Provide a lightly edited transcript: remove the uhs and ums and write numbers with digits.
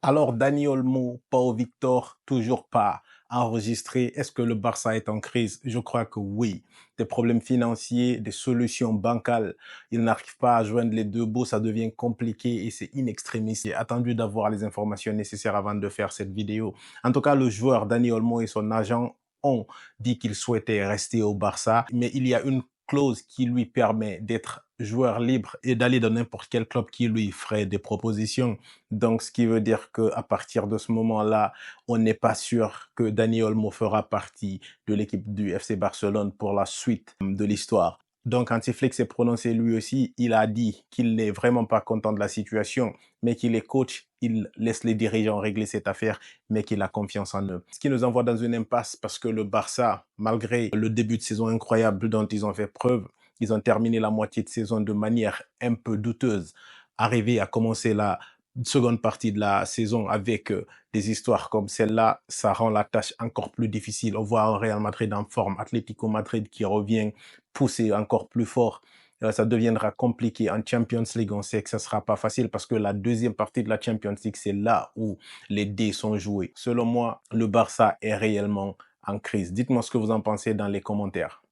Alors, Dani Olmo, Pau Victor, toujours pas enregistré. Est-ce que le Barça est en crise? Je crois que oui. Des problèmes financiers, des solutions bancales. Il n'arrive pas à joindre les deux bouts. Ça devient compliqué et c'est in extremis. J'ai attendu d'avoir les informations nécessaires avant de faire cette vidéo. En tout cas, le joueur Dani Olmo et son agent ont dit qu'ils souhaitaient rester au Barça, mais il y a une clause qui lui permet d'être joueur libre et d'aller dans n'importe quel club qui lui ferait des propositions. Donc, ce qui veut dire qu'à partir de ce moment-là, on n'est pas sûr que Dani Olmo fera partie de l'équipe du FC Barcelone pour la suite de l'histoire. Donc, Hansi Flick s'est prononcé lui aussi. Il a dit qu'il n'est vraiment pas content de la situation, mais qu'il est coach. Il laisse les dirigeants régler cette affaire, mais qu'il a confiance en eux. Ce qui nous envoie dans une impasse parce que le Barça, malgré le début de saison incroyable dont ils ont fait preuve, ils ont terminé la moitié de saison de manière un peu douteuse. Arrivé à commencer la seconde partie de la saison avec des histoires comme celle-là, ça rend la tâche encore plus difficile. On voit un Real Madrid en forme, Atlético Madrid qui revient pousser encore plus fort. Ça deviendra compliqué en Champions League. On sait que ça ne sera pas facile parce que la deuxième partie de la Champions League, c'est là où les dés sont joués. Selon moi, le Barça est réellement en crise. Dites-moi ce que vous en pensez dans les commentaires.